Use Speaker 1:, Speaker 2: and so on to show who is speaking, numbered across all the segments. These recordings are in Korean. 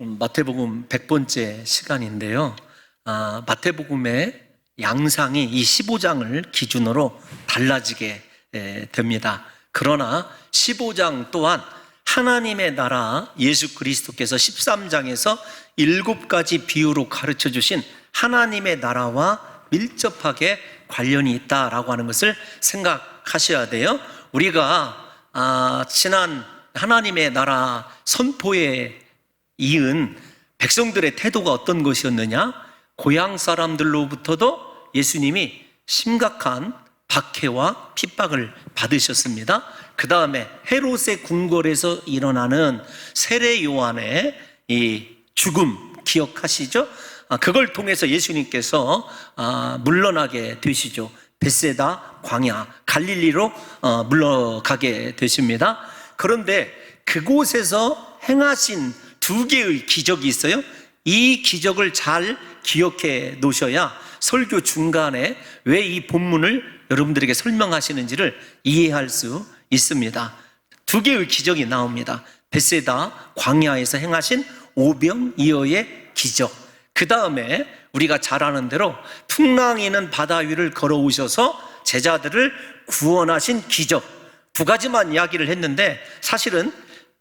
Speaker 1: 마태복음 100번째 시간인데요. 마태복음의 양상이 이 15장을 기준으로 달라지게 됩니다. 그러나 15장 또한 하나님의 나라, 예수 그리스도께서 13장에서 7가지 비유로 가르쳐 주신 하나님의 나라와 밀접하게 관련이 있다라고 하는 것을 생각하셔야 돼요. 우리가 지난 하나님의 나라 선포에 이은 백성들의 태도가 어떤 것이었느냐? 고향 사람들로부터도 예수님이 심각한 박해와 핍박을 받으셨습니다. 그 다음에 헤롯의 궁궐에서 일어나는 세례 요한의 이 죽음 기억하시죠? 그걸 통해서 예수님께서 물러나게 되시죠. 벳세다 광야 갈릴리로 물러가게 되십니다. 그런데 그곳에서 행하신 2개의 기적이 있어요. 이 기적을 잘 기억해 놓으셔야 설교 중간에 왜 이 본문을 여러분들에게 설명하시는지를 이해할 수 있습니다. 2개의 기적이 나옵니다. 벳세다 광야에서 행하신 오병이어의 기적, 그 다음에 우리가 잘 아는 대로 풍랑이는 바다 위를 걸어오셔서 제자들을 구원하신 기적, 2가지만 이야기를 했는데 사실은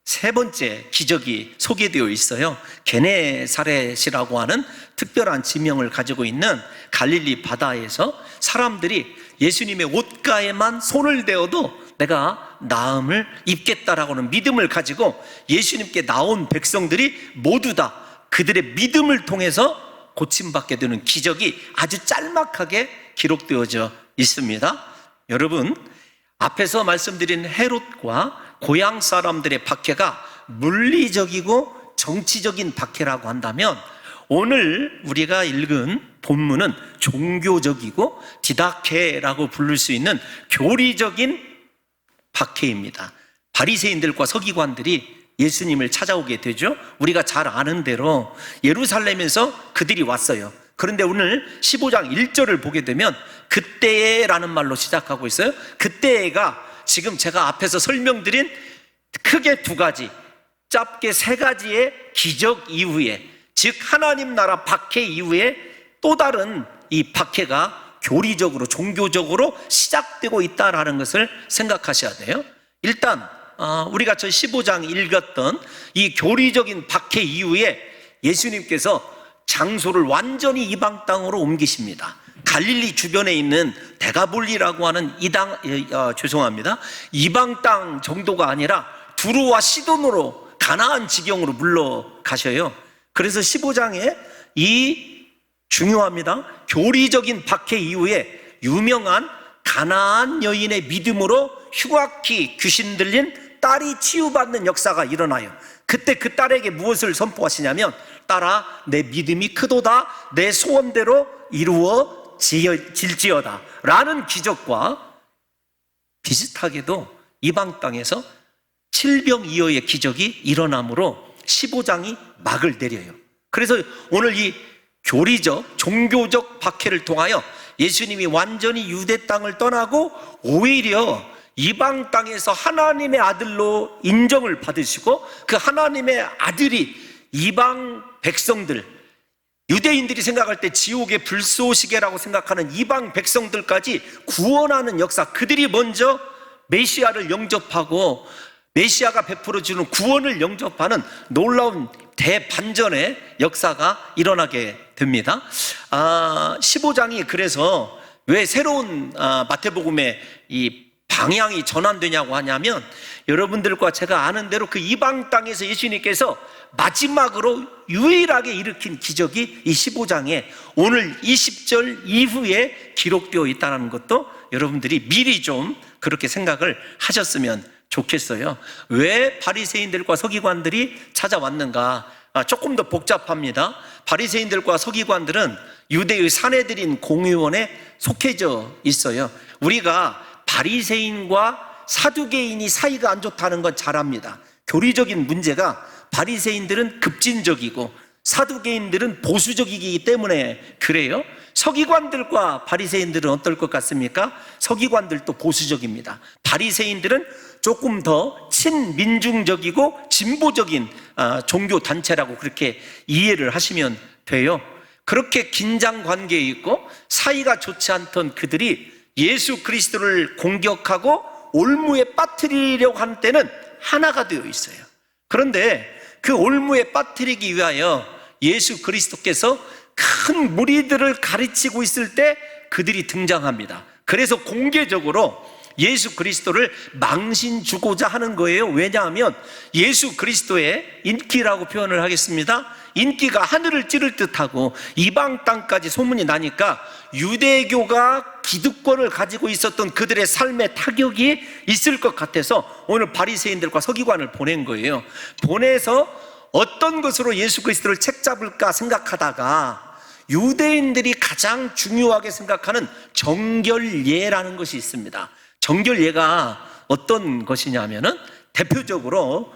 Speaker 1: 3번째 기적이 소개되어 있어요. 게네사렛이라고 하는 특별한 지명을 가지고 있는 갈릴리 바다에서 사람들이 예수님의 옷가에만 손을 대어도 내가 나음을 입겠다라고 하는 믿음을 가지고 예수님께 나온 백성들이 모두 다 그들의 믿음을 통해서 고침받게 되는 기적이 아주 짤막하게 기록되어져 있습니다. 여러분, 앞에서 말씀드린 헤롯과 고향 사람들의 박해가 물리적이고 정치적인 박해라고 한다면 오늘 우리가 읽은 본문은 종교적이고 디다케라고 부를 수 있는 교리적인 박해입니다. 바리새인들과 서기관들이 예수님을 찾아오게 되죠. 우리가 잘 아는 대로 예루살렘에서 그들이 왔어요. 그런데 오늘 15장 1절을 보게 되면 그때라는 말로 시작하고 있어요. 그때가 지금 제가 앞에서 설명드린 크게 2가지, 짧게 3가지의 기적 이후에, 즉 하나님 나라 박해 이후에 또 다른 이 박해가 교리적으로 종교적으로 시작되고 있다는 것을 생각하셔야 돼요. 일단 우리가 저 15장 읽었던 이 교리적인 박해 이후에 예수님께서 장소를 완전히 이방 땅으로 옮기십니다. 갈릴리 주변에 있는 데가볼리라고 하는 이방 땅 정도가 아니라 두루와 시돈으로 가나안 지경으로 물러가셔요. 그래서 15장에 이 중요합니다. 교리적인 박해 이후에 유명한 가나안 여인의 믿음으로 흉악히 귀신 들린 딸이 치유받는 역사가 일어나요. 그때 그 딸에게 무엇을 선포하시냐면, 딸아, 내 믿음이 크도다, 내 소원대로 이루어질지어다 라는 기적과 비슷하게도 이방 땅에서 칠병이어의 기적이 일어나므로 15장이 막을 내려요. 그래서 오늘 이 교리적, 종교적 박해를 통하여 예수님이 완전히 유대 땅을 떠나고 오히려 이방 땅에서 하나님의 아들로 인정을 받으시고 그 하나님의 아들이 이방 백성들, 유대인들이 생각할 때 지옥의 불쏘시개라고 생각하는 이방 백성들까지 구원하는 역사, 그들이 먼저 메시아를 영접하고 메시아가 베풀어주는 구원을 영접하는 놀라운 대반전의 역사가 일어나게 됩니다. 15장이 그래서 왜 새로운 마태복음의 이 방향이 전환되냐고 하냐면, 여러분들과 제가 아는 대로 그 이방 땅에서 예수님께서 마지막으로 유일하게 일으킨 기적이 이 15장에 오늘 20절 이후에 기록되어 있다는 것도 여러분들이 미리 좀 그렇게 생각을 하셨으면 좋겠어요. 왜 바리새인들과 서기관들이 찾아왔는가? 조금 더 복잡합니다. 바리새인들과 서기관들은 유대의 사내들인 공의원에 속해져 있어요. 우리가 바리새인과 사두개인이 사이가 안 좋다는 건 잘 압니다. 교리적인 문제가 바리새인들은 급진적이고 사두개인들은 보수적이기 때문에 그래요. 서기관들과 바리새인들은 어떨 것 같습니까? 서기관들도 보수적입니다. 바리새인들은 조금 더 친민중적이고 진보적인 종교 단체라고 그렇게 이해를 하시면 돼요. 그렇게 긴장 관계에 있고 사이가 좋지 않던 그들이 예수 그리스도를 공격하고 올무에 빠뜨리려고 하는 때는 하나가 되어 있어요. 그런데 그 올무에 빠뜨리기 위하여 예수 그리스도께서 큰 무리들을 가르치고 있을 때 그들이 등장합니다. 그래서 공개적으로 예수 그리스도를 망신 주고자 하는 거예요. 왜냐하면 예수 그리스도의 인기라고 표현을 하겠습니다. 인기가 하늘을 찌를 듯하고 이방 땅까지 소문이 나니까 유대교가 기득권을 가지고 있었던 그들의 삶에 타격이 있을 것 같아서 오늘 바리새인들과 서기관을 보낸 거예요. 보내서 어떤 것으로 예수 그리스도를 책잡을까 생각하다가 유대인들이 가장 중요하게 생각하는 정결예라는 것이 있습니다. 정결예가 어떤 것이냐면은 대표적으로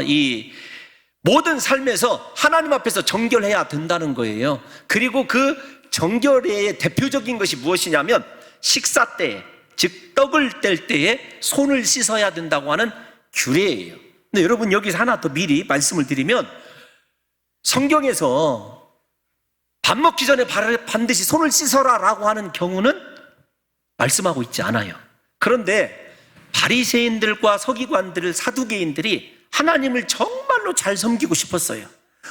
Speaker 1: 이 모든 삶에서 하나님 앞에서 정결해야 된다는 거예요. 그리고 그 정결예의 대표적인 것이 무엇이냐면 식사 때, 즉 떡을 뗄 때에 손을 씻어야 된다고 하는 규례예요. 근데 여러분 여기서 하나 더 미리 말씀을 드리면 성경에서 밥 먹기 전에 반드시 손을 씻어라 라고 하는 경우는 말씀하고 있지 않아요. 그런데 바리새인들과 서기관들, 사두개인들이 하나님을 정말로 잘 섬기고 싶었어요.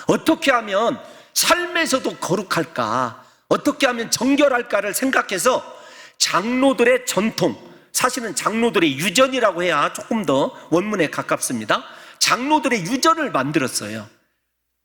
Speaker 1: 어떻게 하면 삶에서도 거룩할까, 어떻게 하면 정결할까를 생각해서 장로들의 전통, 사실은 장로들의 유전이라고 해야 조금 더 원문에 가깝습니다. 장로들의 유전을 만들었어요.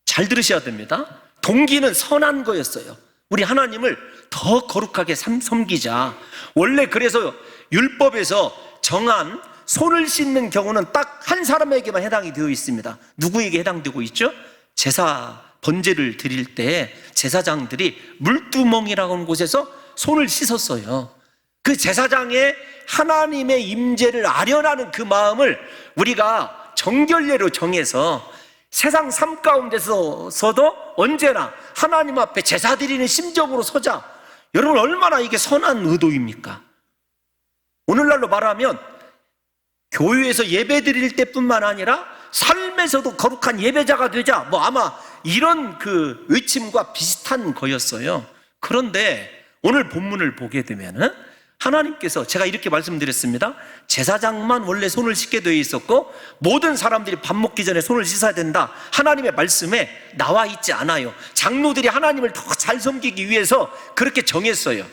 Speaker 1: 잘 들으셔야 됩니다. 동기는 선한 거였어요. 우리 하나님을 더 거룩하게 섬기자. 원래 그래서 율법에서 정한 손을 씻는 경우는 딱 한 사람에게만 해당이 되어 있습니다. 누구에게 해당되고 있죠? 제사 번제를 드릴 때 제사장들이 물두멍이라고 하는 곳에서 손을 씻었어요. 그 제사장의 하나님의 임재를 아련하는 그 마음을 우리가 정결례로 정해서 세상 삶 가운데서도 언제나 하나님 앞에 제사 드리는 심정으로 서자. 여러분 얼마나 이게 선한 의도입니까? 오늘날로 말하면 교회에서 예배 드릴 때뿐만 아니라 삶에서도 거룩한 예배자가 되자, 아마 이런 그 외침과 비슷한 거였어요. 그런데 오늘 본문을 보게 되면은 하나님께서, 제가 이렇게 말씀드렸습니다. 제사장만 원래 손을 씻게 되어 있었고 모든 사람들이 밥 먹기 전에 손을 씻어야 된다, 하나님의 말씀에 나와 있지 않아요. 장로들이 하나님을 더 잘 섬기기 위해서 그렇게 정했어요.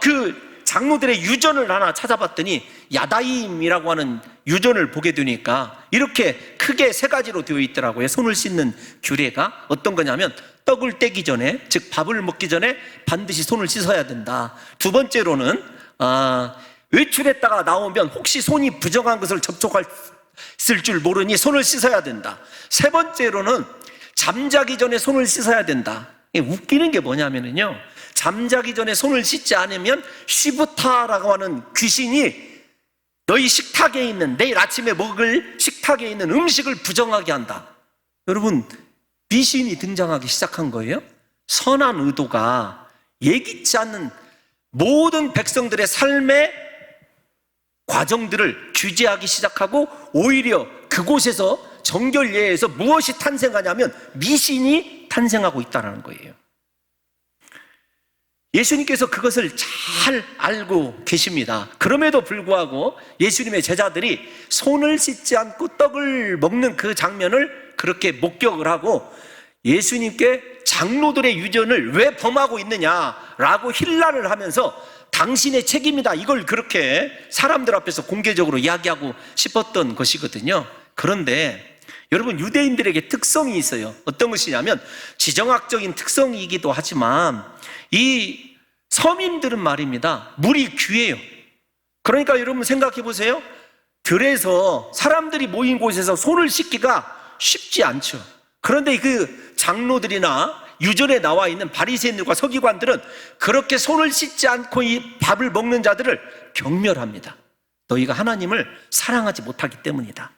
Speaker 1: 그 장로들의 유전을 하나 찾아봤더니 야다임이라고 하는 유전을 보게 되니까 이렇게 크게 세 가지로 되어 있더라고요. 손을 씻는 규례가 어떤 거냐면 떡을 떼기 전에, 즉 밥을 먹기 전에 반드시 손을 씻어야 된다. 두 번째로는 외출했다가 나오면 혹시 손이 부정한 것을 접촉했을 줄 모르니 손을 씻어야 된다. 세 번째로는 잠자기 전에 손을 씻어야 된다. 웃기는 게 뭐냐면요, 잠자기 전에 손을 씻지 않으면 시부타라고 하는 귀신이 너희 식탁에 있는, 내일 아침에 먹을 식탁에 있는 음식을 부정하게 한다. 여러분, 미신이 등장하기 시작한 거예요. 선한 의도가 예기치 않는 모든 백성들의 삶의 과정들을 규제하기 시작하고 오히려 그곳에서 정결예에서 무엇이 탄생하냐면 미신이 탄생하고 있다는 거예요. 예수님께서 그것을 잘 알고 계십니다. 그럼에도 불구하고 예수님의 제자들이 손을 씻지 않고 떡을 먹는 그 장면을 그렇게 목격을 하고 예수님께 장로들의 유전을 왜 범하고 있느냐라고 힐난을 하면서 당신의 책임이다, 이걸 그렇게 사람들 앞에서 공개적으로 이야기하고 싶었던 것이거든요. 그런데 여러분, 유대인들에게 특성이 있어요. 어떤 것이냐면 지정학적인 특성이기도 하지만 이 서민들은 말입니다, 물이 귀해요. 그러니까 여러분 생각해 보세요. 들에서 사람들이 모인 곳에서 손을 씻기가 쉽지 않죠. 그런데 그 장로들이나 유전에 나와 있는 바리새인들과 서기관들은 그렇게 손을 씻지 않고 이 밥을 먹는 자들을 경멸합니다. 너희가 하나님을 사랑하지 못하기 때문이다.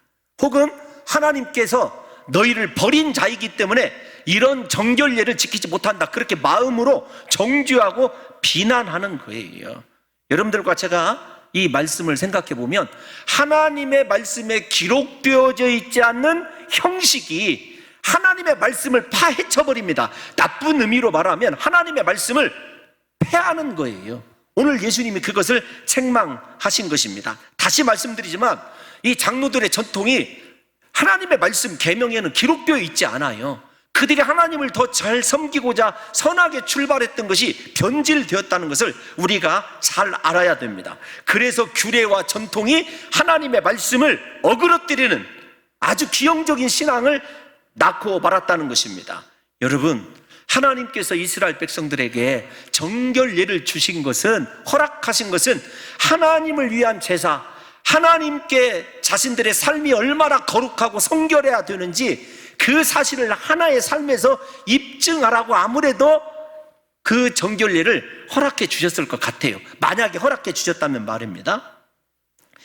Speaker 1: 혹은 하나님께서 너희를 버린 자이기 때문에 이런 정결례를 지키지 못한다, 그렇게 마음으로 정죄하고 비난하는 거예요. 여러분들과 제가 이 말씀을 생각해 보면 하나님의 말씀에 기록되어져 있지 않는 형식이 하나님의 말씀을 파헤쳐 버립니다. 나쁜 의미로 말하면 하나님의 말씀을 폐하는 거예요. 오늘 예수님이 그것을 책망하신 것입니다. 다시 말씀드리지만 이 장로들의 전통이 하나님의 말씀 계명에는 기록되어 있지 않아요. 그들이 하나님을 더 잘 섬기고자 선하게 출발했던 것이 변질되었다는 것을 우리가 잘 알아야 됩니다. 그래서 규례와 전통이 하나님의 말씀을 어그러뜨리는 아주 기형적인 신앙을 낳고 말았다는 것입니다. 여러분, 하나님께서 이스라엘 백성들에게 정결례를 주신 것은, 허락하신 것은 하나님을 위한 제사, 하나님께 자신들의 삶이 얼마나 거룩하고 성결해야 되는지 그 사실을 하나의 삶에서 입증하라고 아무래도 그 정결례를 허락해 주셨을 것 같아요. 만약에 허락해 주셨다면 말입니다.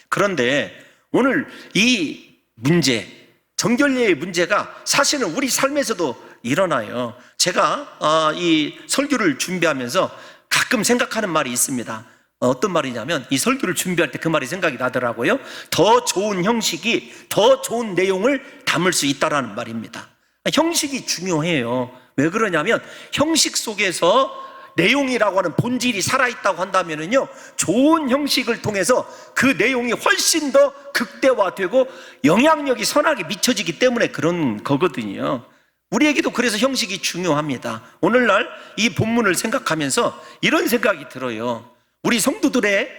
Speaker 1: 그런데 오늘 이 문제, 정결례의 문제가 사실은 우리 삶에서도 일어나요. 제가 이 설교를 준비하면서 가끔 생각하는 말이 있습니다. 어떤 말이냐면 이 설교를 준비할 때 그 말이 생각이 나더라고요. 더 좋은 형식이 더 좋은 내용을 담을 수 있다라는 말입니다. 형식이 중요해요. 왜 그러냐면 형식 속에서 내용이라고 하는 본질이 살아있다고 한다면요, 좋은 형식을 통해서 그 내용이 훨씬 더 극대화되고 영향력이 선하게 미쳐지기 때문에 그런 거거든요. 우리에게도 그래서 형식이 중요합니다. 오늘날 이 본문을 생각하면서 이런 생각이 들어요. 우리 성도들의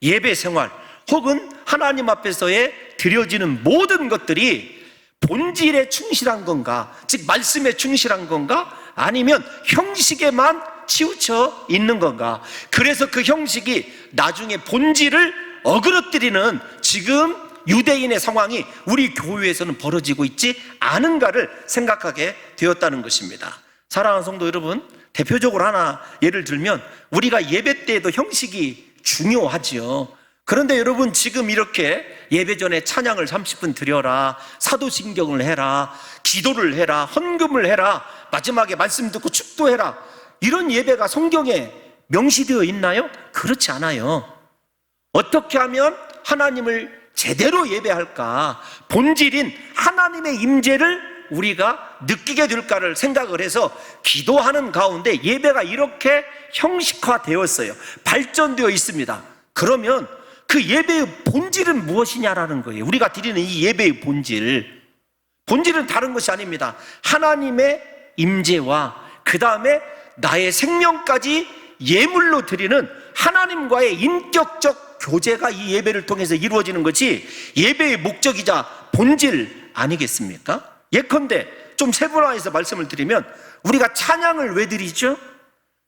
Speaker 1: 예배 생활 혹은 하나님 앞에서의 드려지는 모든 것들이 본질에 충실한 건가, 즉 말씀에 충실한 건가, 아니면 형식에만 치우쳐 있는 건가. 그래서 그 형식이 나중에 본질을 어그러뜨리는 지금 유대인의 상황이 우리 교회에서는 벌어지고 있지 않은가를 생각하게 되었다는 것입니다. 사랑하는 성도 여러분, 대표적으로 하나 예를 들면 우리가 예배 때에도 형식이 중요하지요. 그런데 여러분, 지금 이렇게 예배 전에 찬양을 30분 드려라, 사도신경을 해라, 기도를 해라, 헌금을 해라, 마지막에 말씀 듣고 축도해라, 이런 예배가 성경에 명시되어 있나요? 그렇지 않아요. 어떻게 하면 하나님을 제대로 예배할까, 본질인 하나님의 임재를 우리가 느끼게 될까를 생각을 해서 기도하는 가운데 예배가 이렇게 형식화되었어요. 발전되어 있습니다. 그러면 그 예배의 본질은 무엇이냐라는 거예요. 우리가 드리는 이 예배의 본질은 다른 것이 아닙니다. 하나님의 임재와 그 다음에 나의 생명까지 예물로 드리는 하나님과의 인격적 교제가 이 예배를 통해서 이루어지는 것이 예배의 목적이자 본질 아니겠습니까? 예컨대 좀 세분화해서 말씀을 드리면 우리가 찬양을 왜 드리죠?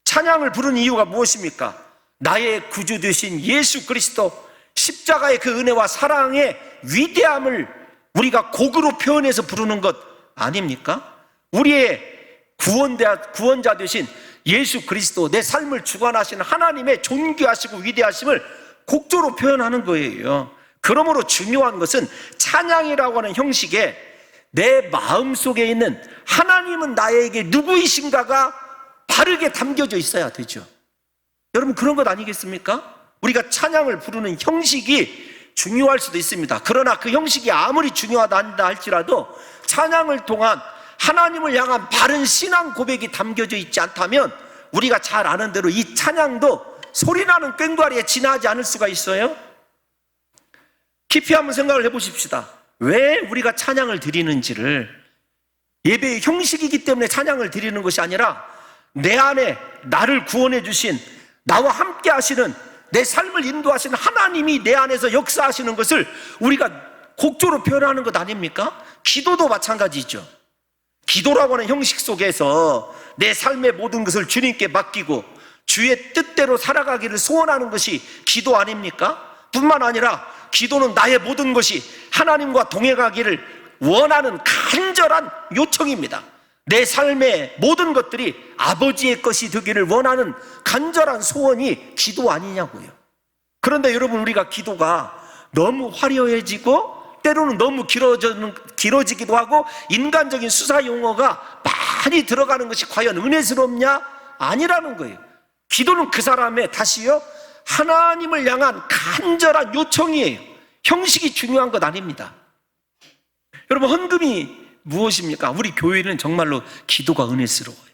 Speaker 1: 찬양을 부르는 이유가 무엇입니까? 나의 구주 되신 예수 그리스도 십자가의 그 은혜와 사랑의 위대함을 우리가 곡으로 표현해서 부르는 것 아닙니까? 우리의 구원자 되신 예수 그리스도, 내 삶을 주관하시는 하나님의 존귀하시고 위대하심을 곡조로 표현하는 거예요. 그러므로 중요한 것은 찬양이라고 하는 형식에 내 마음속에 있는 하나님은 나에게 누구이신가가 바르게 담겨져 있어야 되죠. 여러분, 그런 것 아니겠습니까? 우리가 찬양을 부르는 형식이 중요할 수도 있습니다. 그러나 그 형식이 아무리 중요하다 할지라도 찬양을 통한 하나님을 향한 바른 신앙 고백이 담겨져 있지 않다면 우리가 잘 아는 대로 이 찬양도 소리나는 꽹과리에 지나지 않을 수가 있어요. 깊이 한번 생각을 해보십시다. 왜 우리가 찬양을 드리는지를, 예배의 형식이기 때문에 찬양을 드리는 것이 아니라 내 안에 나를 구원해 주신, 나와 함께 하시는, 내 삶을 인도하시는 하나님이 내 안에서 역사하시는 것을 우리가 곡조로 표현하는 것 아닙니까? 기도도 마찬가지죠. 기도라고 하는 형식 속에서 내 삶의 모든 것을 주님께 맡기고 주의 뜻대로 살아가기를 소원하는 것이 기도 아닙니까? 뿐만 아니라 기도는 나의 모든 것이 하나님과 동행하기를 원하는 간절한 요청입니다. 내 삶의 모든 것들이 아버지의 것이 되기를 원하는 간절한 소원이 기도 아니냐고요. 그런데 여러분, 우리가 기도가 너무 화려해지고 때로는 너무 길어지기도 하고 인간적인 수사 용어가 많이 들어가는 것이 과연 은혜스럽냐? 아니라는 거예요. 기도는 그 사람의, 다시요, 하나님을 향한 간절한 요청이에요. 형식이 중요한 것 아닙니다. 여러분, 헌금이 무엇입니까? 우리 교회는 정말로 기도가 은혜스러워요.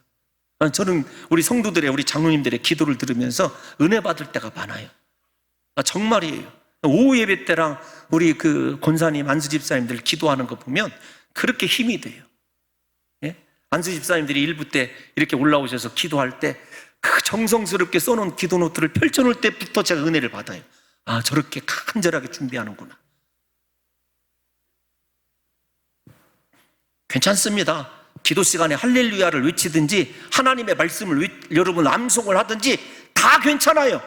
Speaker 1: 저는 우리 성도들의, 우리 장로님들의 기도를 들으면서 은혜 받을 때가 많아요. 정말이에요. 오후 예배 때랑 우리 그 권사님, 안수 집사님들 기도하는 거 보면 그렇게 힘이 돼요. 예? 안수 집사님들이 일부 때 이렇게 올라오셔서 기도할 때 그 정성스럽게 써놓은 기도 노트를 펼쳐놓을 때부터 제가 은혜를 받아요. 아, 저렇게 간절하게 준비하는구나. 괜찮습니다. 기도 시간에 할렐루야를 외치든지 하나님의 말씀을 여러분 암송을 하든지 다 괜찮아요.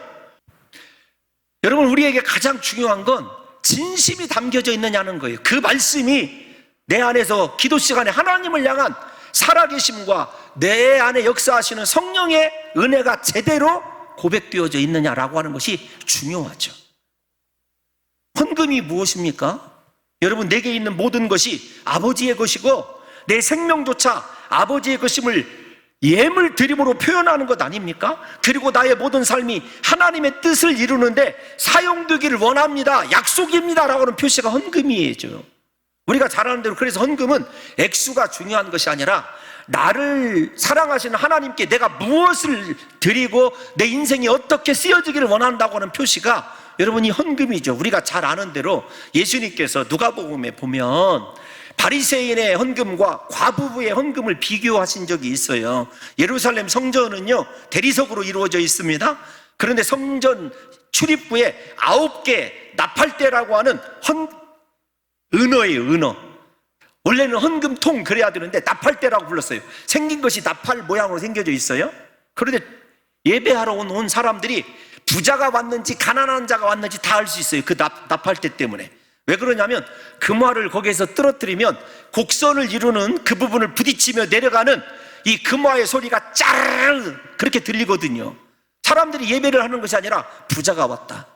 Speaker 1: 여러분, 우리에게 가장 중요한 건 진심이 담겨져 있느냐는 거예요. 그 말씀이 내 안에서 기도 시간에 하나님을 향한 살아계심과 내 안에 역사하시는 성령의 은혜가 제대로 고백되어져 있느냐라고 하는 것이 중요하죠. 헌금이 무엇입니까? 여러분, 내게 있는 모든 것이 아버지의 것이고 내 생명조차 아버지의 것임을 예물 드림으로 표현하는 것 아닙니까? 그리고 나의 모든 삶이 하나님의 뜻을 이루는데 사용되기를 원합니다, 약속입니다 라고 하는 표시가 헌금이죠. 우리가 잘 아는 대로, 그래서 헌금은 액수가 중요한 것이 아니라 나를 사랑하시는 하나님께 내가 무엇을 드리고 내 인생이 어떻게 쓰여지기를 원한다고 하는 표시가 여러분이 헌금이죠. 우리가 잘 아는 대로 예수님께서 누가복음에 보면 바리새인의 헌금과 과부부의 헌금을 비교하신 적이 있어요. 예루살렘 성전은요 대리석으로 이루어져 있습니다. 그런데 성전 출입구에 9개 나팔대라고 하는 은어예요, 은어. 원래는 헌금통 그래야 되는데 나팔대라고 불렀어요. 생긴 것이 나팔 모양으로 생겨져 있어요. 그런데 예배하러 온 사람들이 부자가 왔는지 가난한 자가 왔는지 다 알 수 있어요. 그 나팔대 때문에. 왜 그러냐면 금화를 거기에서 떨어뜨리면 곡선을 이루는 그 부분을 부딪히며 내려가는 이 금화의 소리가 짜르르 그렇게 들리거든요. 사람들이 예배를 하는 것이 아니라 부자가 왔다,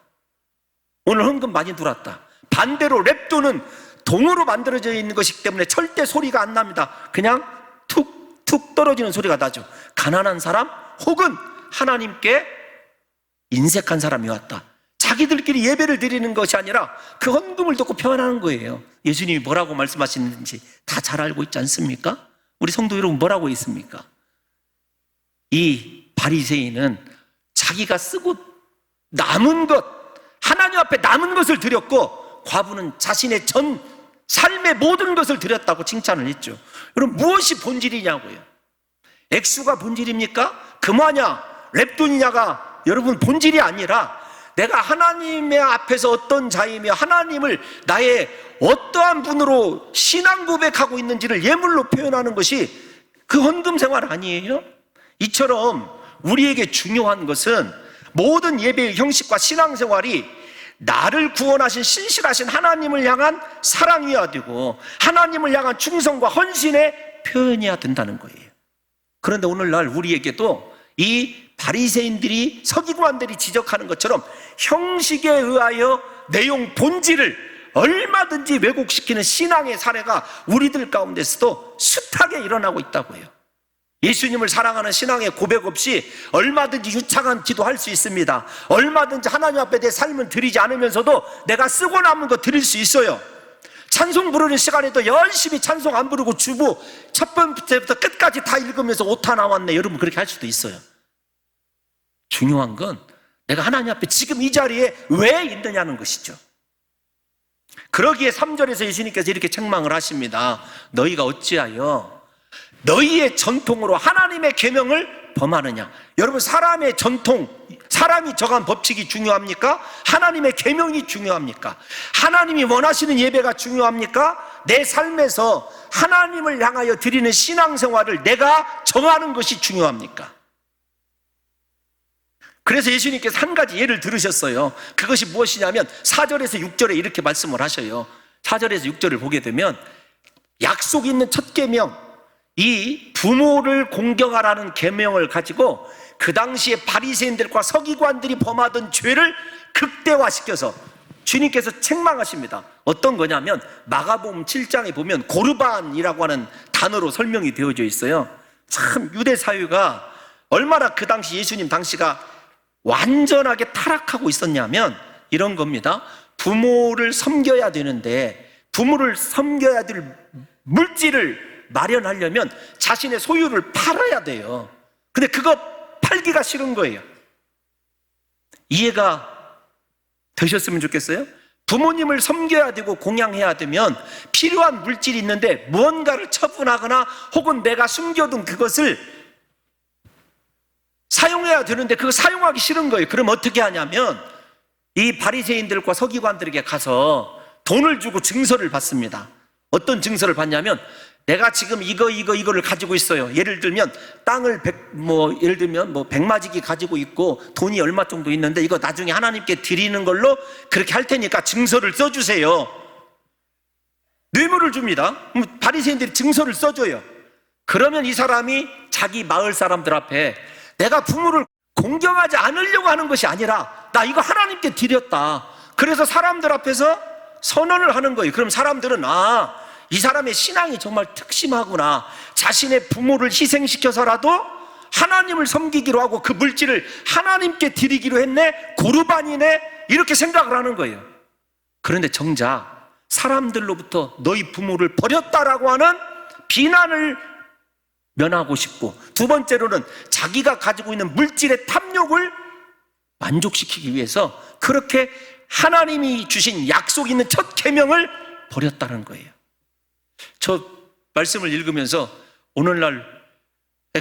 Speaker 1: 오늘 헌금 많이 들어왔다. 반대로 랩도는 동으로 만들어져 있는 것이기 때문에 절대 소리가 안 납니다. 그냥 툭툭 떨어지는 소리가 나죠. 가난한 사람 혹은 하나님께 인색한 사람이 왔다. 자기들끼리 예배를 드리는 것이 아니라 그 헌금을 듣고 표현하는 거예요. 예수님이 뭐라고 말씀하시는지 다 잘 알고 있지 않습니까? 우리 성도 여러분, 뭐라고 있습니까? 이 바리새인은 자기가 쓰고 남은 것, 하나님 앞에 남은 것을 드렸고 과부는 자신의 전 삶의 모든 것을 드렸다고 칭찬을 했죠. 여러분, 무엇이 본질이냐고요? 액수가 본질입니까? 금화냐 랩돈이냐가 여러분 본질이 아니라 내가 하나님의 앞에서 어떤 자이며 하나님을 나의 어떠한 분으로 신앙 고백하고 있는지를 예물로 표현하는 것이 그 헌금 생활 아니에요? 이처럼 우리에게 중요한 것은 모든 예배의 형식과 신앙생활이 나를 구원하신 신실하신 하나님을 향한 사랑이어야 되고 하나님을 향한 충성과 헌신의 표현이어야 된다는 거예요. 그런데 오늘날 우리에게도 이 바리새인들이, 서기관들이 지적하는 것처럼 형식에 의하여 내용 본질을 얼마든지 왜곡시키는 신앙의 사례가 우리들 가운데서도 숱하게 일어나고 있다고요. 예수님을 사랑하는 신앙의 고백 없이 얼마든지 유창한 기도할 수 있습니다. 얼마든지 하나님 앞에 내 삶을 드리지 않으면서도 내가 쓰고 남은 거 드릴 수 있어요. 찬송 부르는 시간에도 열심히 찬송 안 부르고 주부 첫 번째부터 끝까지 다 읽으면서 오타 나왔네, 여러분 그렇게 할 수도 있어요. 중요한 건 내가 하나님 앞에 지금 이 자리에 왜 있느냐는 것이죠. 그러기에 3절에서 예수님께서 이렇게 책망을 하십니다. 너희가 어찌하여 너희의 전통으로 하나님의 계명을 범하느냐. 여러분, 사람의 전통, 사람이 정한 법칙이 중요합니까? 하나님의 계명이 중요합니까? 하나님이 원하시는 예배가 중요합니까? 내 삶에서 하나님을 향하여 드리는 신앙생활을 내가 정하는 것이 중요합니까? 그래서 예수님께서 한 가지 예를 들으셨어요. 그것이 무엇이냐면 4절에서 6절에 이렇게 말씀을 하셔요. 4절에서 6절을 보게 되면 약속 있는 첫 계명, 이 부모를 공경하라는 계명을 가지고 그 당시에 바리새인들과 서기관들이 범하던 죄를 극대화시켜서 주님께서 책망하십니다. 어떤 거냐면 마가복음 7장에 보면 고르반이라고 하는 단어로 설명이 되어져 있어요. 참 유대 사회가 얼마나 그 당시 예수님 당시가 완전하게 타락하고 있었냐면 이런 겁니다. 부모를 섬겨야 되는데 부모를 섬겨야 될 물질을 마련하려면 자신의 소유를 팔아야 돼요. 근데 그거 팔기가 싫은 거예요. 이해가 되셨으면 좋겠어요? 부모님을 섬겨야 되고 공양해야 되면 필요한 물질이 있는데 무언가를 처분하거나 혹은 내가 숨겨둔 그것을 사용해야 되는데 그거 사용하기 싫은 거예요. 그럼 어떻게 하냐면 이 바리새인들과 서기관들에게 가서 돈을 주고 증서를 받습니다. 어떤 증서를 받냐면 내가 지금 이거를 가지고 있어요. 예를 들면 땅을 예를 들면 100마지기 가지고 있고 돈이 얼마 정도 있는데 이거 나중에 하나님께 드리는 걸로 그렇게 할 테니까 증서를 써주세요. 뇌물을 줍니다. 바리새인들이 증서를 써줘요. 그러면 이 사람이 자기 마을 사람들 앞에 내가 부모를 공경하지 않으려고 하는 것이 아니라 나 이거 하나님께 드렸다. 그래서 사람들 앞에서 선언을 하는 거예요. 그럼 사람들은 이 사람의 신앙이 정말 특심하구나. 자신의 부모를 희생시켜서라도 하나님을 섬기기로 하고 그 물질을 하나님께 드리기로 했네. 고르반이네. 이렇게 생각을 하는 거예요. 그런데 정작 사람들로부터 너희 부모를 버렸다라고 하는 비난을 면하고 싶고, 두 번째로는 자기가 가지고 있는 물질의 탐욕을 만족시키기 위해서 그렇게 하나님이 주신 약속 있는 첫 계명을 버렸다는 거예요. 저 말씀을 읽으면서 오늘날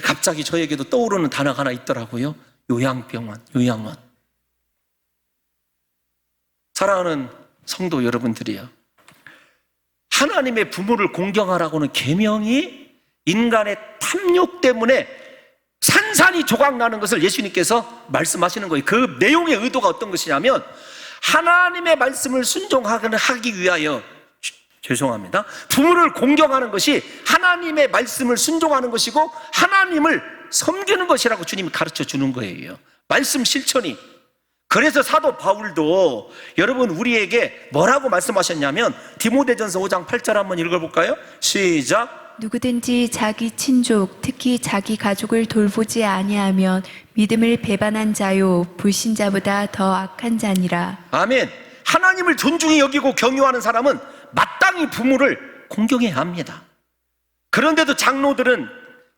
Speaker 1: 갑자기 저에게도 떠오르는 단어가 하나 있더라고요. 요양병원, 요양원. 사랑하는 성도 여러분들이요, 하나님의 부모를 공경하라고는 계명이 인간의 탐욕 때문에 산산이 조각나는 것을 예수님께서 말씀하시는 거예요. 그 내용의 의도가 어떤 것이냐면 하나님의 말씀을 순종하기 위하여, 죄송합니다, 부모를 공경하는 것이 하나님의 말씀을 순종하는 것이고 하나님을 섬기는 것이라고 주님이 가르쳐 주는 거예요. 말씀 실천이. 그래서 사도 바울도 여러분 우리에게 뭐라고 말씀하셨냐면 디모데전서 5장 8절 한번 읽어볼까요? 시작.
Speaker 2: 누구든지 자기 친족, 특히 자기 가족을 돌보지 아니하면 믿음을 배반한 자요 불신자보다 더 악한 자니라.
Speaker 1: 아멘. 하나님을 존중히 여기고 경유하는 사람은 마땅히 부모를 공경해야 합니다. 그런데도 장로들은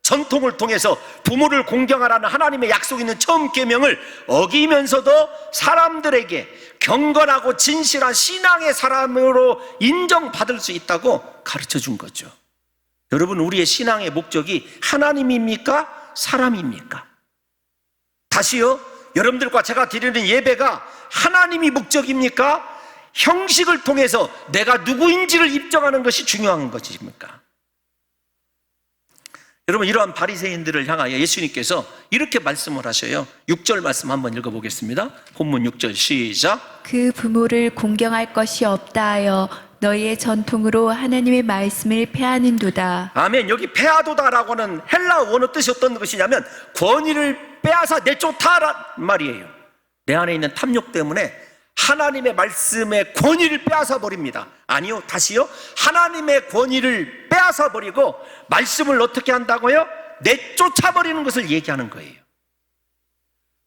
Speaker 1: 전통을 통해서 부모를 공경하라는 하나님의 약속 있는 처음 계명을 어기면서도 사람들에게 경건하고 진실한 신앙의 사람으로 인정받을 수 있다고 가르쳐 준 거죠. 여러분, 우리의 신앙의 목적이 하나님입니까? 사람입니까? 다시요, 여러분들과 제가 드리는 예배가 하나님이 목적입니까? 형식을 통해서 내가 누구인지를 입증하는 것이 중요한 것입니까? 여러분, 이러한 바리새인들을 향하여 예수님께서 이렇게 말씀을 하셔요. 6절 말씀 한번 읽어보겠습니다. 본문 6절 시작.
Speaker 2: 그 부모를 공경할 것이 없다 하여 너희의 전통으로 하나님의 말씀을 폐하는도다.
Speaker 1: 아멘. 여기 폐하도다라고 하는 헬라 원어 뜻이 어떤 것이냐면 권위를 빼앗아 내쫓다란 말이에요. 내 안에 있는 탐욕 때문에 하나님의 말씀의 권위를 빼앗아 버립니다. 아니요, 다시요, 하나님의 권위를 빼앗아 버리고 말씀을 어떻게 한다고요? 내쫓아 버리는 것을 얘기하는 거예요.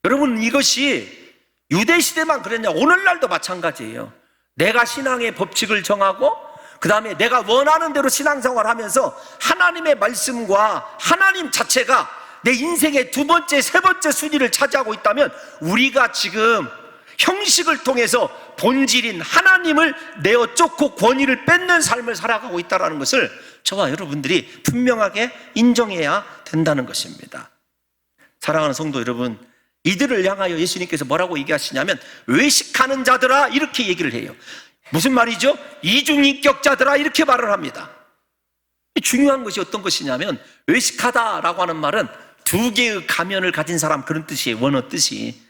Speaker 1: 여러분, 이것이 유대 시대만 그랬냐? 오늘날도 마찬가지예요. 내가 신앙의 법칙을 정하고 그 다음에 내가 원하는 대로 신앙생활을 하면서 하나님의 말씀과 하나님 자체가 내 인생의 두 번째, 세 번째 순위를 차지하고 있다면 우리가 지금 형식을 통해서 본질인 하나님을 내어 쫓고 권위를 뺏는 삶을 살아가고 있다는 것을 저와 여러분들이 분명하게 인정해야 된다는 것입니다. 사랑하는 성도 여러분, 이들을 향하여 예수님께서 뭐라고 얘기하시냐면 외식하는 자들아, 이렇게 얘기를 해요. 무슨 말이죠? 이중인격자들아, 이렇게 말을 합니다. 중요한 것이 어떤 것이냐면 외식하다라고 하는 말은 두 개의 가면을 가진 사람, 그런 뜻이에요. 원어 뜻이.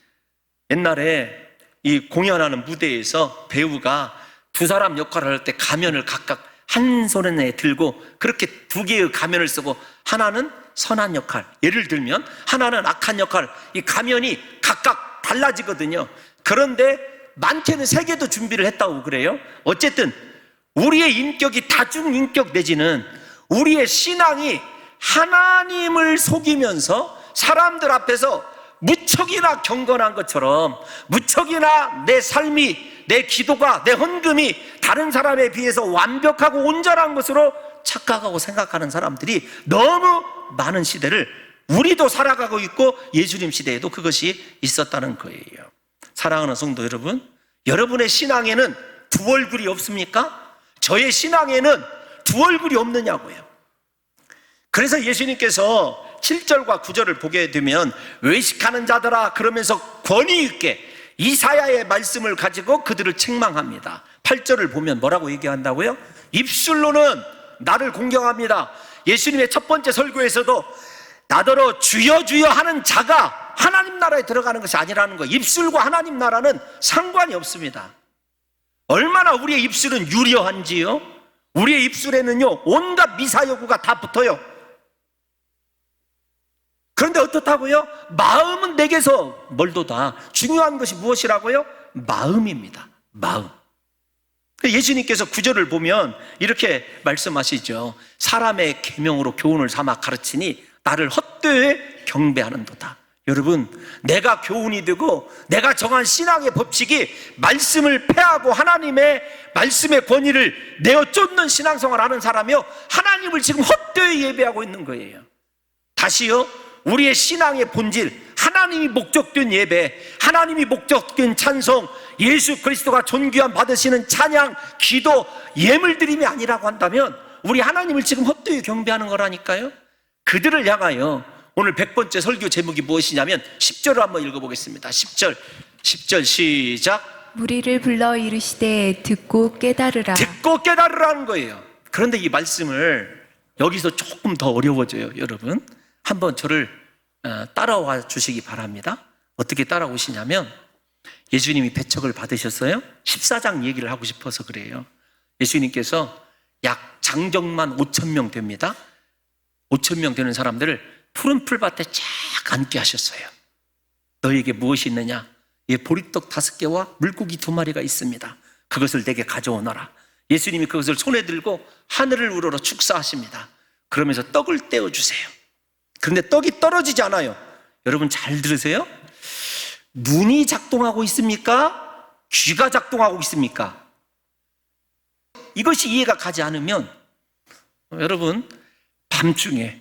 Speaker 1: 옛날에 이 공연하는 무대에서 배우가 두 사람 역할을 할 때 가면을 각각 한 손에 들고 그렇게 두 개의 가면을 쓰고, 하나는 선한 역할, 예를 들면 하나는 악한 역할, 이 가면이 각각 달라지거든요. 그런데 많게는 세 개도 준비를 했다고 그래요. 어쨌든 우리의 인격이 다중인격 내지는 우리의 신앙이 하나님을 속이면서 사람들 앞에서 무척이나 경건한 것처럼, 무척이나 내 삶이, 내 기도가, 내 헌금이 다른 사람에 비해서 완벽하고 온전한 것으로 착각하고 생각하는 사람들이 너무 많은 시대를 우리도 살아가고 있고 예수님 시대에도 그것이 있었다는 거예요. 사랑하는 성도 여러분, 여러분의 신앙에는 두 얼굴이 없습니까? 저의 신앙에는 두 얼굴이 없느냐고요. 그래서 예수님께서 7절과 9절을 보게 되면 외식하는 자들아 그러면서 권위 있게 이사야의 말씀을 가지고 그들을 책망합니다. 8절을 보면 뭐라고 얘기한다고요? 입술로는 나를 공경합니다. 예수님의 첫 번째 설교에서도 나더러 주여 주여 하는 자가 하나님 나라에 들어가는 것이 아니라는 거예요. 입술과 하나님 나라는 상관이 없습니다. 얼마나 우리의 입술은 유려한지요. 우리의 입술에는요 온갖 미사여구가 다 붙어요. 그런데 어떻다고요? 마음은 내게서 멀도다. 중요한 것이 무엇이라고요? 마음입니다. 마음. 예수님께서 9절을 보면 이렇게 말씀하시죠. 사람의 계명으로 교훈을 삼아 가르치니 나를 헛되이 경배하는도다. 여러분, 내가 교훈이 되고 내가 정한 신앙의 법칙이 말씀을 폐하고 하나님의 말씀의 권위를 내어 쫓는 신앙생활을 하는 사람이요, 하나님을 지금 헛되이 예배하고 있는 거예요. 다시요, 우리의 신앙의 본질, 하나님이 목적된 예배, 하나님이 목적된 찬송, 예수 그리스도가 존귀함 받으시는 찬양, 기도, 예물드림이 아니라고 한다면 우리 하나님을 지금 헛되이 경배하는 거라니까요. 그들을 향하여 오늘 100번째 설교 제목이 무엇이냐면 10절을 한번 읽어보겠습니다. 10절 시작.
Speaker 2: 무리를 불러 이르시되 듣고 깨달으라.
Speaker 1: 듣고 깨달으라는 거예요. 그런데 이 말씀을 여기서 조금 더 어려워져요. 여러분 한번 저를 따라와 주시기 바랍니다. 어떻게 따라오시냐면 예수님이 배척을 받으셨어요. 14장 얘기를 하고 싶어서 그래요. 예수님께서 약 장정만 5,000명 됩니다. 5,000명 되는 사람들을 푸른 풀밭에 쫙 앉게 하셨어요. 너에게 무엇이 있느냐? 예, 보리떡 5개와 물고기 2마리가 있습니다. 그것을 내게 가져오너라. 예수님이 그것을 손에 들고 하늘을 우러러 축사하십니다. 그러면서 떡을 떼어주세요. 그런데 떡이 떨어지지 않아요. 여러분 잘 들으세요. 눈이 작동하고 있습니까? 귀가 작동하고 있습니까? 이것이 이해가 가지 않으면 여러분, 밤중에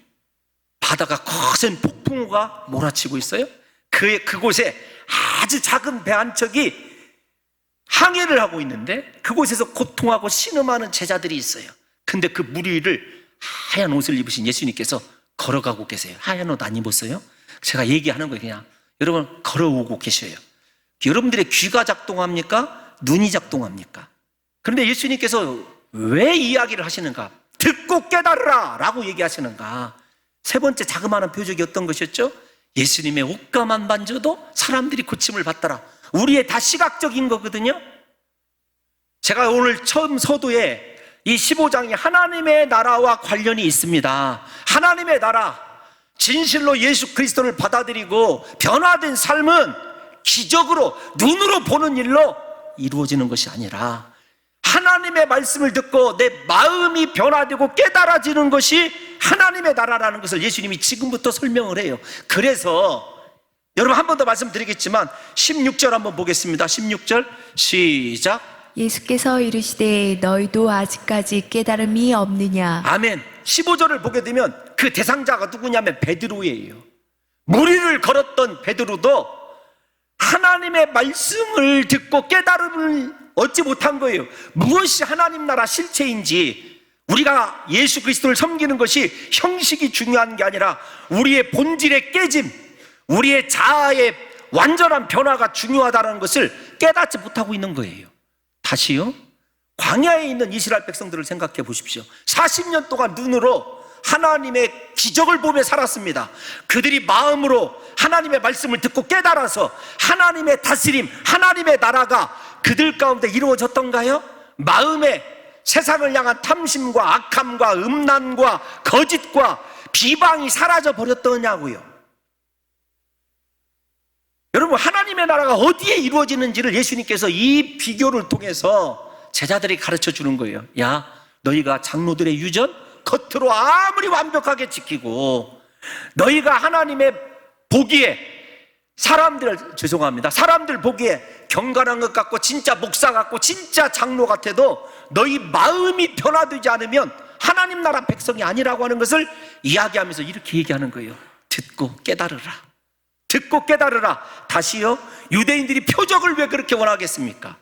Speaker 1: 바다가 거센 폭풍우가 몰아치고 있어요. 그곳에 아주 작은 배 한 척이 항해를 하고 있는데 그곳에서 고통하고 신음하는 제자들이 있어요. 근데 그 무리를 하얀 옷을 입으신 예수님께서 걸어가고 계세요. 하얀 옷 안 입었어요? 제가 얘기하는 거예요. 그냥 여러분 걸어오고 계셔요. 여러분들의 귀가 작동합니까? 눈이 작동합니까? 그런데 예수님께서 왜 이야기를 하시는가? 듣고 깨달으라 라고 얘기하시는가? 세 번째 자그마한 표적이 어떤 것이었죠? 예수님의 옷가만 만져도 사람들이 고침을 받더라. 우리의 다 시각적인 거거든요. 제가 오늘 처음 서두에 이 15장이 하나님의 나라와 관련이 있습니다. 하나님의 나라, 진실로 예수 그리스도를 받아들이고 변화된 삶은 기적으로 눈으로 보는 일로 이루어지는 것이 아니라 하나님의 말씀을 듣고 내 마음이 변화되고 깨달아지는 것이 하나님의 나라라는 것을 예수님이 지금부터 설명을 해요. 그래서 여러분 한 번 더 말씀드리겠지만 16절 한번 보겠습니다. 16절 시작.
Speaker 2: 예수께서 이르시되 너희도 아직까지 깨달음이 없느냐.
Speaker 1: 아멘. 15절을 보게 되면 그 대상자가 누구냐면 베드로예요. 무리를 걸었던 베드로도 하나님의 말씀을 듣고 깨달음을 얻지 못한 거예요. 무엇이 하나님 나라 실체인지, 우리가 예수 그리스도를 섬기는 것이 형식이 중요한 게 아니라 우리의 본질의 깨짐, 우리의 자아의 완전한 변화가 중요하다는 것을 깨닫지 못하고 있는 거예요. 다시요, 광야에 있는 이스라엘 백성들을 생각해 보십시오. 40년 동안 눈으로 하나님의 기적을 보며 살았습니다. 그들이 마음으로 하나님의 말씀을 듣고 깨달아서 하나님의 다스림, 하나님의 나라가 그들 가운데 이루어졌던가요? 마음에 세상을 향한 탐심과 악함과 음란과 거짓과 비방이 사라져 버렸더냐고요. 여러분, 하나님의 나라가 어디에 이루어지는지를 예수님께서 이 비교를 통해서 제자들에게 가르쳐 주는 거예요. 야, 너희가 장로들의 유전 겉으로 아무리 완벽하게 지키고 너희가 하나님의 보기에 죄송합니다. 사람들 보기에 경건한 것 같고 진짜 목사 같고 진짜 장로 같아도 너희 마음이 변화되지 않으면 하나님 나라 백성이 아니라고 하는 것을 이야기하면서 이렇게 얘기하는 거예요. 듣고 깨달으라. 듣고 깨달으라. 다시요, 유대인들이 표적을 왜 그렇게 원하겠습니까?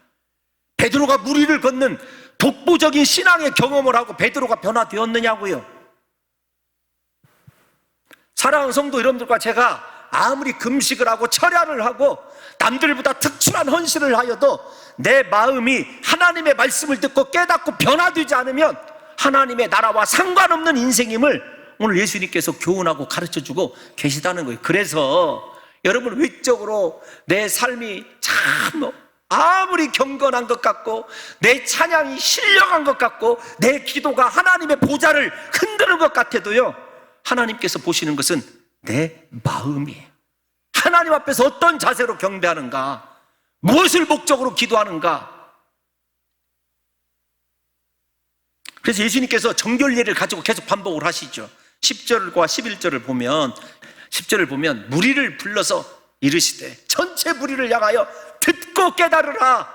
Speaker 1: 베드로가 물 위를 걷는 독보적인 신앙의 경험을 하고 베드로가 변화되었느냐고요. 사랑하는 성도 여러분들과 제가 아무리 금식을 하고 철야를 하고 남들보다 특출한 헌신을 하여도 내 마음이 하나님의 말씀을 듣고 깨닫고 변화되지 않으면 하나님의 나라와 상관없는 인생임을 오늘 예수님께서 교훈하고 가르쳐주고 계시다는 거예요. 그래서 여러분, 외적으로 내 삶이 참 아무리 경건한 것 같고 내 찬양이 신령한 것 같고 내 기도가 하나님의 보좌를 흔드는 것 같아도요, 하나님께서 보시는 것은 내 마음이에요. 하나님 앞에서 어떤 자세로 경배하는가, 무엇을 목적으로 기도하는가. 그래서 예수님께서 정결례를 가지고 계속 반복을 하시죠. 10절과 11절을 보면 10절을 보면 무리를 불러서 이르시되 전체 무리를 향하여 듣고 깨달으라.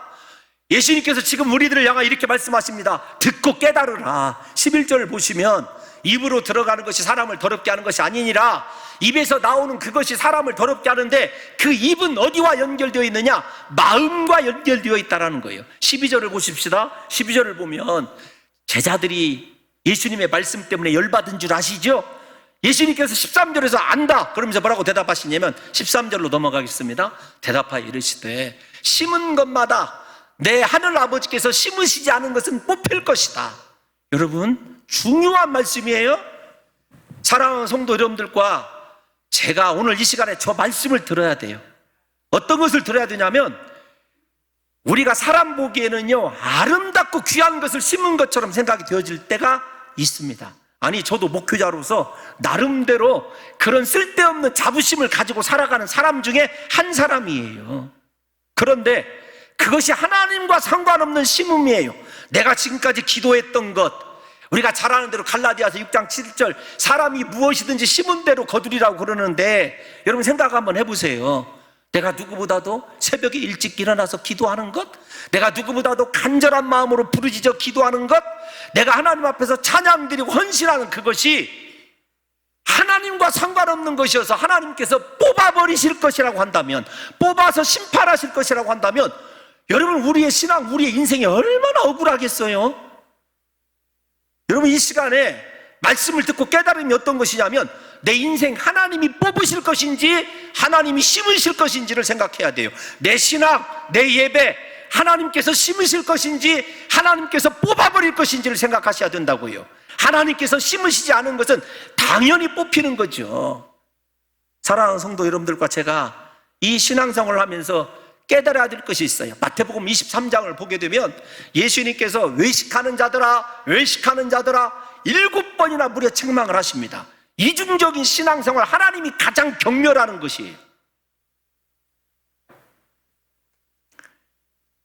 Speaker 1: 예수님께서 지금 우리들을 향하여 이렇게 말씀하십니다. 듣고 깨달으라. 11절을 보시면 입으로 들어가는 것이 사람을 더럽게 하는 것이 아니니라. 입에서 나오는 그것이 사람을 더럽게 하는데 그 입은 어디와 연결되어 있느냐? 마음과 연결되어 있다라는 거예요. 12절을 보십시다. 12절을 보면 제자들이 예수님의 말씀 때문에 열받은 줄 아시죠? 예수님께서 13절에서 안다 그러면서 뭐라고 대답하시냐면 13절로 넘어가겠습니다. 대답하여 이르시되 심은 것마다 내 하늘 아버지께서 심으시지 않은 것은 뽑힐 것이다. 여러분, 중요한 말씀이에요. 사랑하는 성도 여러분들과 제가 오늘 이 시간에 저 말씀을 들어야 돼요. 어떤 것을 들어야 되냐면, 우리가 사람 보기에는요 아름답고 귀한 것을 심은 것처럼 생각이 되어질 때가 있습니다. 아니, 저도 목회자로서 나름대로 그런 쓸데없는 자부심을 가지고 살아가는 사람 중에 한 사람이에요. 그런데 그것이 하나님과 상관없는 심음이에요. 내가 지금까지 기도했던 것, 우리가 잘 아는 대로 갈라디아서 6장 7절 사람이 무엇이든지 심은 대로 거두리라고 그러는데, 여러분 생각 한번 해보세요. 내가 누구보다도 새벽에 일찍 일어나서 기도하는 것, 내가 누구보다도 간절한 마음으로 부르짖어 기도하는 것, 내가 하나님 앞에서 찬양드리고 헌신하는 그것이 하나님과 상관없는 것이어서 하나님께서 뽑아버리실 것이라고 한다면, 뽑아서 심판하실 것이라고 한다면, 여러분 우리의 신앙, 우리의 인생이 얼마나 억울하겠어요? 여러분, 이 시간에 말씀을 듣고 깨달음이 어떤 것이냐면, 내 인생 하나님이 뽑으실 것인지 하나님이 심으실 것인지를 생각해야 돼요. 내 신앙, 내 예배 하나님께서 심으실 것인지 하나님께서 뽑아버릴 것인지를 생각하셔야 된다고요. 하나님께서 심으시지 않은 것은 당연히 뽑히는 거죠. 사랑하는 성도 여러분들과 제가 이 신앙생활을 하면서 깨달아야 될 것이 있어요. 마태복음 23장을 보게 되면 예수님께서 외식하는 자들아, 외식하는 자들아 7번이나 무려 책망을 하십니다. 이중적인 신앙생활, 하나님이 가장 경멸하는 것이에요.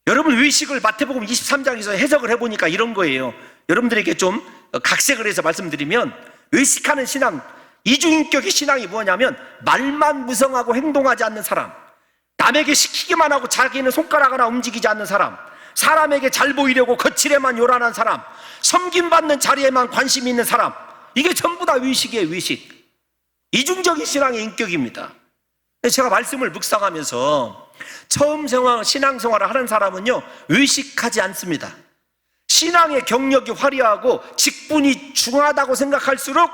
Speaker 1: 여러분, 외식을 마태복음 23장에서 해석을 해보니까 이런 거예요. 여러분들에게 좀 각색을 해서 말씀드리면, 외식하는 신앙, 이중인격의 신앙이 뭐냐면 말만 무성하고 행동하지 않는 사람, 남에게 시키기만 하고 자기는 손가락 하나 움직이지 않는 사람, 사람에게 잘 보이려고 거칠에만 요란한 사람, 섬김받는 자리에만 관심이 있는 사람, 이게 전부 다 외식이에요. 외식. 이중적인 신앙의 인격입니다. 제가 말씀을 묵상하면서 처음 신앙생활을 하는 사람은요 외식하지 않습니다. 신앙의 경력이 화려하고 직분이 중하다고 생각할수록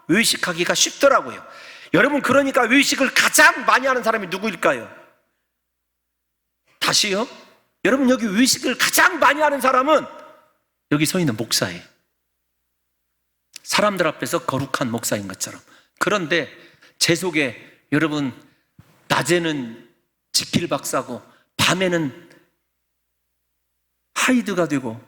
Speaker 1: 외식하기가 쉽더라고요. 여러분, 그러니까 외식을 가장 많이 하는 사람이 누구일까요? 다시요? 여러분, 여기 외식을 가장 많이 하는 사람은 여기 서 있는 목사예요. 사람들 앞에서 거룩한 목사인 것처럼. 그런데 제 속에 여러분, 낮에는 지킬 박사고 밤에는 하이드가 되고,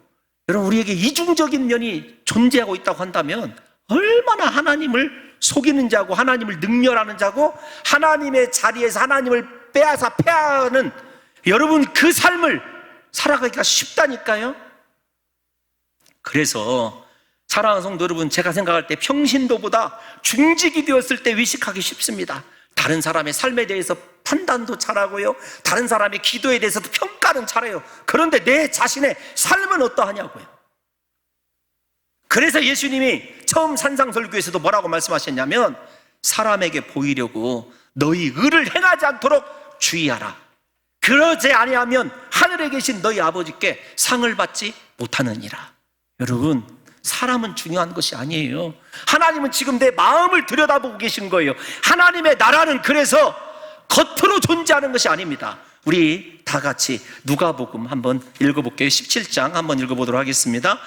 Speaker 1: 여러분 우리에게 이중적인 면이 존재하고 있다고 한다면 얼마나 하나님을 속이는 자고 하나님을 능멸하는 자고 하나님의 자리에서 하나님을 빼앗아 패하는, 여러분 그 삶을 살아가기가 쉽다니까요. 그래서 사랑하는 성도 여러분, 제가 생각할 때 평신도보다 중직이 되었을 때 외식하기 쉽습니다. 다른 사람의 삶에 대해서 판단도 잘하고요, 다른 사람의 기도에 대해서도 평가는 잘해요. 그런데 내 자신의 삶은 어떠하냐고요. 그래서 예수님이 처음 산상설교에서도 뭐라고 말씀하셨냐면, 사람에게 보이려고 너희 의를 행하지 않도록 주의하라. 그러지 아니하면 하늘에 계신 너희 아버지께 상을 받지 못하느니라. 여러분, 사람은 중요한 것이 아니에요. 하나님은 지금 내 마음을 들여다보고 계신 거예요. 하나님의 나라는 그래서 겉으로 존재하는 것이 아닙니다. 우리 다 같이 누가복음 한번 읽어볼게요. 17장 한번 읽어보도록 하겠습니다.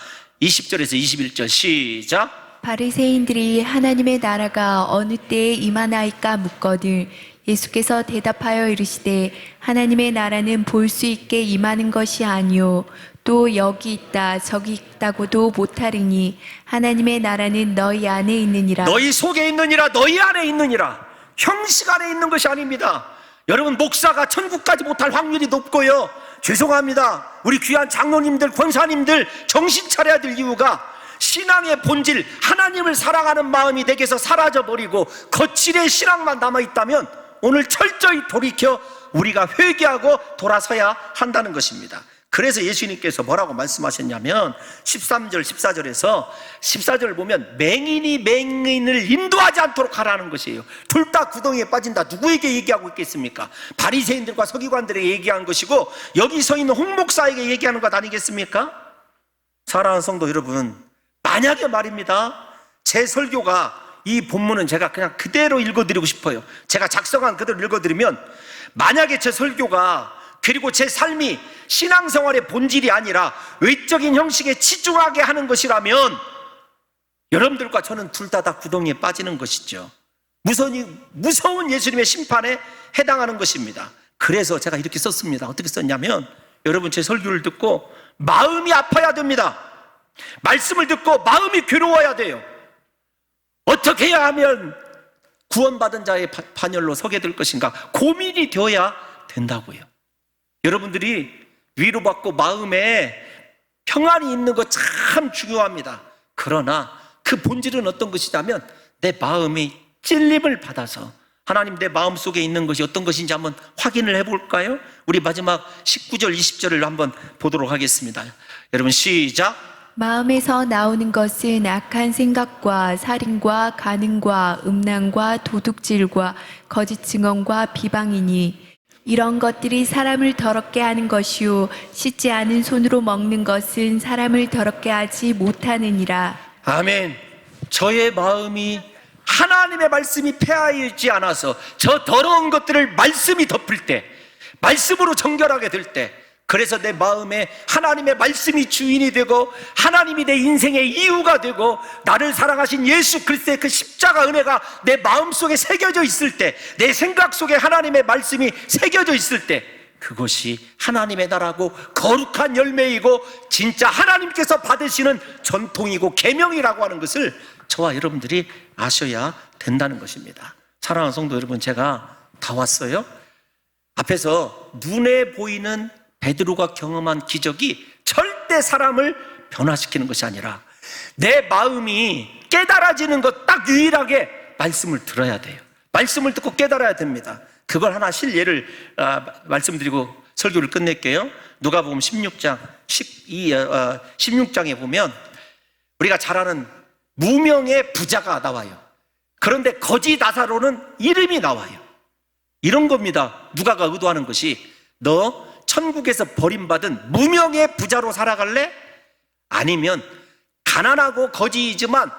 Speaker 1: 20절에서 21절 시작.
Speaker 2: 바리새인들이 하나님의 나라가 어느 때에 임하나이까 묻거늘 예수께서 대답하여 이르시되 하나님의 나라는 볼 수 있게 임하는 것이 아니요 또 여기 있다 저기 있다고도 못하리니 하나님의 나라는 너희 안에 있느니라.
Speaker 1: 너희 속에 있느니라, 너희 안에 있느니라. 형식 안에 있는 것이 아닙니다. 여러분, 목사가 천국까지 못할 확률이 높고요, 죄송합니다, 우리 귀한 장로님들, 권사님들 정신 차려야 될 이유가 신앙의 본질, 하나님을 사랑하는 마음이 내게서 사라져버리고 거칠의 신앙만 남아있다면 오늘 철저히 돌이켜 우리가 회개하고 돌아서야 한다는 것입니다. 그래서 예수님께서 뭐라고 말씀하셨냐면 13절 14절을 보면 맹인이 맹인을 인도하지 않도록 하라는 것이에요. 둘 다 구덩이에 빠진다. 누구에게 얘기하고 있겠습니까? 바리새인들과 서기관들에게 얘기한 것이고, 여기 서 있는 홍 목사에게 얘기하는 것 아니겠습니까? 사랑하는 성도 여러분, 만약에 말입니다, 제 설교가, 이 본문은 제가 그냥 그대로 읽어드리고 싶어요. 제가 작성한 그대로 읽어드리면, 만약에 제 설교가 그리고 제 삶이 신앙생활의 본질이 아니라 외적인 형식에 치중하게 하는 것이라면 여러분들과 저는 둘 다 구덩이에 빠지는 것이죠. 무서운 예수님의 심판에 해당하는 것입니다. 그래서 제가 이렇게 썼습니다. 어떻게 썼냐면, 여러분 제 설교를 듣고 마음이 아파야 됩니다. 말씀을 듣고 마음이 괴로워야 돼요. 어떻게 해야 하면 구원받은 자의 반열로 서게 될 것인가 고민이 되어야 된다고요. 여러분들이 위로받고 마음에 평안이 있는 거 참 중요합니다. 그러나 그 본질은 어떤 것이냐면, 내 마음이 찔림을 받아서 하나님 내 마음속에 있는 것이 어떤 것인지 한번 확인을 해볼까요? 우리 마지막 19절 20절을 한번 보도록 하겠습니다. 여러분 시작.
Speaker 2: 마음에서 나오는 것은 악한 생각과 살인과 간음과 음란과 도둑질과 거짓 증언과 비방이니 이런 것들이 사람을 더럽게 하는 것이요 씻지 않은 손으로 먹는 것은 사람을 더럽게 하지 못하느니라.
Speaker 1: 아멘. 저의 마음이 하나님의 말씀이 폐하여있지 않아서 저 더러운 것들을 말씀이 덮을 때, 말씀으로 정결하게 될 때, 그래서 내 마음에 하나님의 말씀이 주인이 되고 하나님이 내 인생의 이유가 되고 나를 사랑하신 예수 그리스도의 그 십자가 은혜가 내 마음속에 새겨져 있을 때, 내 생각 속에 하나님의 말씀이 새겨져 있을 때, 그것이 하나님의 나라고 거룩한 열매이고 진짜 하나님께서 받으시는 전통이고 계명이라고 하는 것을 저와 여러분들이 아셔야 된다는 것입니다. 사랑하는 성도 여러분, 제가 다 왔어요. 앞에서 눈에 보이는 베드로가 경험한 기적이 절대 사람을 변화시키는 것이 아니라 내 마음이 깨달아지는 것 딱 유일하게 말씀을 들어야 돼요. 말씀을 듣고 깨달아야 됩니다. 그걸 하나 실예를 말씀드리고 설교를 끝낼게요. 누가복음 16장에 보면 우리가 잘 아는 무명의 부자가 나와요. 그런데 거지 나사로는 이름이 나와요. 이런 겁니다. 누가가 의도하는 것이, 너 천국에서 버림받은 무명의 부자로 살아갈래? 아니면 가난하고 거지이지만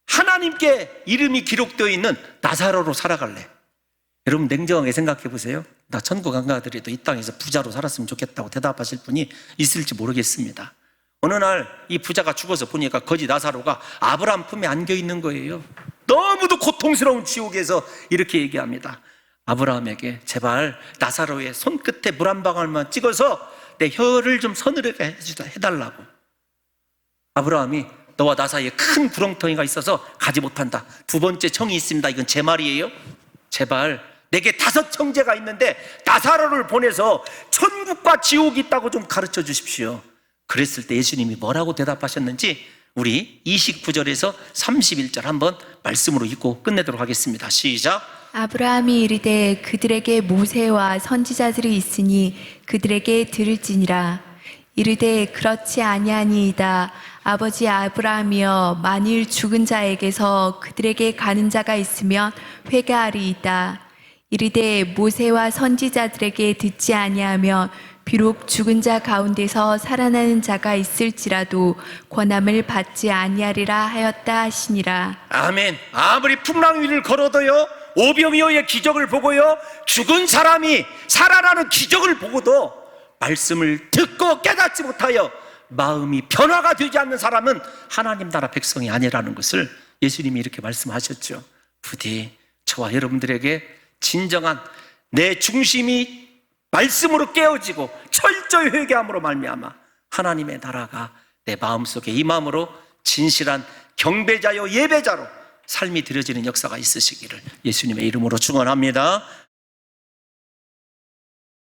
Speaker 1: 하나님께 이름이 기록되어 있는 나사로로 살아갈래? 여러분 냉정하게 생각해 보세요. 나 천국 안 가더라도 이 땅에서 부자로 살았으면 좋겠다고 대답하실 분이 있을지 모르겠습니다. 어느 날 이 부자가 죽어서 보니까 거지 나사로가 아브라함 품에 안겨 있는 거예요. 너무도 고통스러운 지옥에서 이렇게 얘기합니다. 아브라함에게 제발 나사로의 손끝에 물 한 방울만 찍어서 내 혀를 좀 서늘하게 해달라고. 아브라함이 너와 나 사이에 큰 구렁텅이가 있어서 가지 못한다. 두 번째 청이 있습니다. 이건 제 말이에요. 제발 내게 5 형제가 있는데 나사로를 보내서 천국과 지옥이 있다고 좀 가르쳐 주십시오. 그랬을 때 예수님이 뭐라고 대답하셨는지 우리 29절에서 31절 한번 말씀으로 읽고 끝내도록 하겠습니다. 시작.
Speaker 2: 아브라함이 이르되 그들에게 모세와 선지자들이 있으니 그들에게 들을지니라. 이르되 그렇지 아니하니이다. 아버지 아브라함이여, 만일 죽은 자에게서 그들에게 가는 자가 있으면 회개하리이다. 이르되 모세와 선지자들에게 듣지 아니하면 비록 죽은 자 가운데서 살아나는 자가 있을지라도 권함을 받지 아니하리라 하였다 하시니라.
Speaker 1: 아멘. 아무리 풍랑 위를 걸어도요, 오병이어의 기적을 보고요, 죽은 사람이 살아나는 기적을 보고도 말씀을 듣고 깨닫지 못하여 마음이 변화가 되지 않는 사람은 하나님 나라 백성이 아니라는 것을 예수님이 이렇게 말씀하셨죠. 부디 저와 여러분들에게 진정한 내 중심이 말씀으로 깨어지고 철저히 회개함으로 말미암아 하나님의 나라가 내 마음속에 임함으로 진실한 경배자요 예배자로 삶이 드려지는 역사가 있으시기를 예수님의 이름으로 축원합니다.